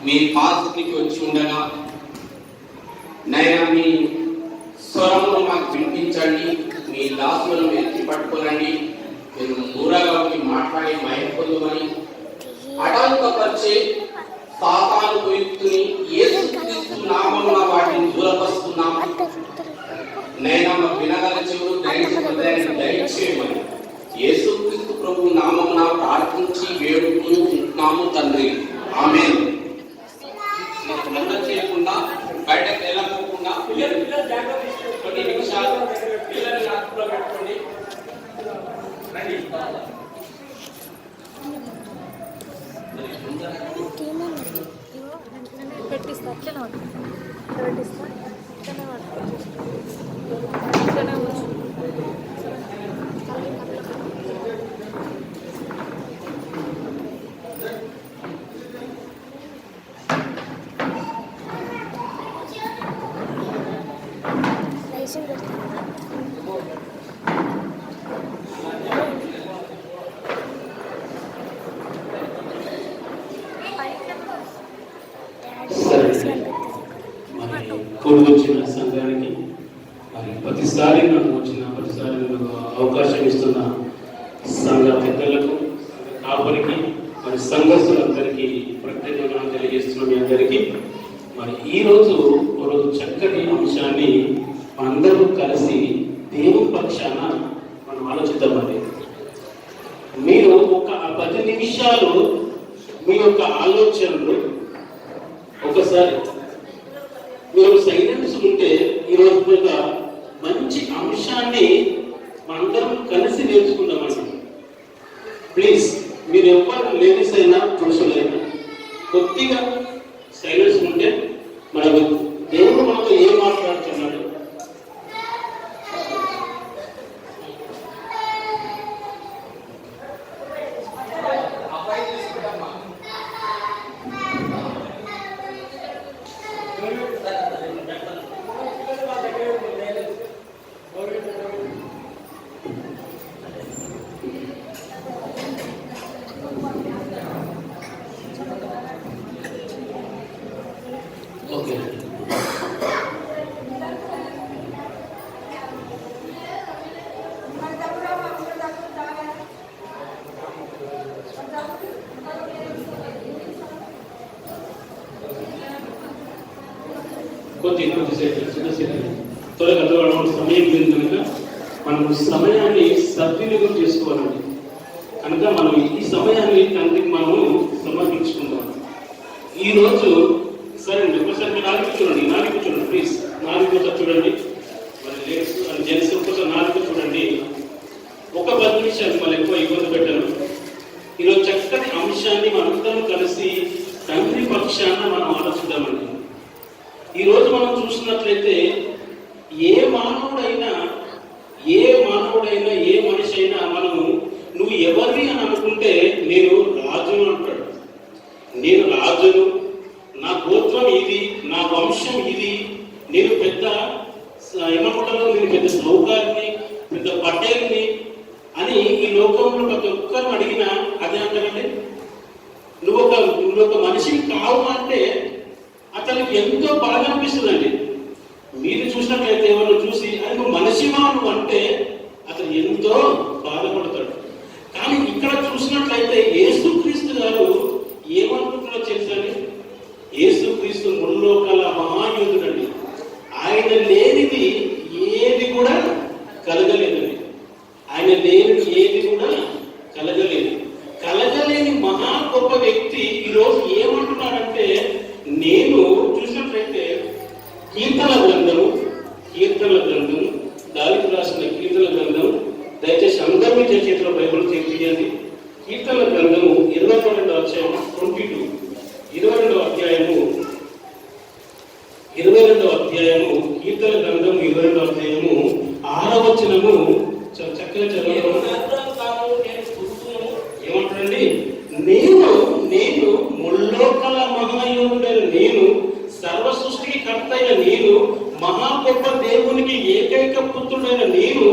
మీ పాదకి వచ్చి ఉండగా నైనా మీ స్వరమును మాకు వినిపించండి. మీ దాసులను ఎత్తి పట్టుకోనండి. మీరు దూరంగా ఉండి మాట్లాడి మయం పొందమని అటాంకపరిచే సాతాను కుయుక్తుని యేసుక్రీస్తు నామమున వాటిని దూరపరుస్తున్నాము. నైనా మా వినగల చెవులు దయచేయమని యేసుక్రీస్తు ప్రభు నామమున ప్రార్థించి వేడుకుంటున్నాము తండ్రి. ఆమేన్. చేయకుండా బయటకు వెళ్ళకపోకుండా కొన్ని నిమిషాలు పిల్లల్ని అదుపులో పెట్టుకోండి. పెట్టిస్తా అట్లనే పెట్టిస్తా వచ్చిన సంఘానికి మరి ప్రతిసారి నాకు అవకాశం ఇస్తున్న సంఘ పెద్దలకు, కాపరికి, మరి సంఘస్థులందరికీ ప్రత్యేకంగా తెలియజేస్తున్న మీ అందరికీ మరి ఈరోజు చక్కటి అంశాన్ని అందరూ కలిసి దేవుని పక్షాన మనం ఆలోచిద్దామండి. మీరు ఒక 10 నిమిషాలు మీ యొక్క ఆలోచనలు ఒకసారి మీరు సైలెన్స్ ఉంటే ఈరోజు ఒక మంచి అంశాన్ని మనందరం కలిసి నేర్చుకుందామండి. ప్లీజ్ మీరు ఎవరు లేడీస్ అయినా పురుషులైనా కొద్దిగా సైలెన్స్ ఉంటే మనకు దేవుడు మనతో ఏం మాట్లాడుతున్నాడు. త్వరగా సమయం లేదు కనుక మనం సమయాన్ని సద్వినియోగం చేసుకోవాలండి. కనుక మనం ఈ సమయాన్ని తండ్రికి మనము సమర్పించుకుందాం. ఈరోజు సరే అండి, ఒకసారి మీరు నాలుగు చూడండి ప్లీజ్. నాలుగు చూడండి, మరి లేడీస్ అండ్ జెంట్స్ ఒకసారి నాలుగు చూడండి. ఒక 10 నిమిషాలు మళ్ళీ ఎక్కువ ఇబ్బంది పెట్టాను. ఈరోజు చక్కటి అంశాన్ని మనందరం కలిసి తండ్రి పక్షాన మనం ఆలోచిద్దామండి. ఈరోజు మనం చూసినట్లయితే ఏ మానవుడైనా ఏ మనిషి అయినా మనము నువ్వు ఎవరిని అని అనుకుంటే నేను రాజును అంటాడు. నేను రాజును, నా గోత్రం ఇది, నా వంశం ఇది, నేను పెద్ద ఏమనుకుంటాను, నేను పెద్ద సౌకారిని, పెద్ద పటేల్ని అని ఈ లోకంలో ప్రతి ఒక్కరిని అడిగినా అదే అంటారండి. నువ్వు ఒక మనిషిని కావు అంటే అతనికి ఎంతో బాధ అనిపిస్తుందండి. మీరు చూసినట్లయితే ఎవరు చూసి అది నువ్వు మనిషిమా నువ్వు అంటే అతను ఎంతో బాధపడతాడు. కానీ ఇక్కడ చూసినట్లయితే యేసుక్రీస్తు గారు ఏమనుకుంటున్నారో తెలుసండి. యేసుక్రీస్తు ముల్లోకాల మహాయోధుడండి. ఆయన లేనిది ఏది కూడా కలగలేదండి. ఆయన లేనిది ఏది కూడా కలగలేదు. కలగలేని మహా గొప్ప వ్యక్తి ఈరోజు ఏమంటున్నాడంటే, నేను చూసినట్లయితే కీర్తనల గ్రంథము దావీదు రాసిన కీర్తనల గ్రంథం, దయచేసి అందరూ మీ చేతిలో బైబిల్ తీయండి. కీర్తనల గ్రంథము 22వ అధ్యాయము 22 22వ అధ్యాయము కీర్తనల గ్రంథం 22వ అధ్యాయము 6వ వచనము చక్కగా చదవడం. ఏమంటారండి? నేను ముల్లోకల మహాయోగుడైన నేను, సర్వ సృష్టికి కర్త అయిన నేను, మహా గొప్ప దేవునికి ఏకైక పుత్రుడైన నేను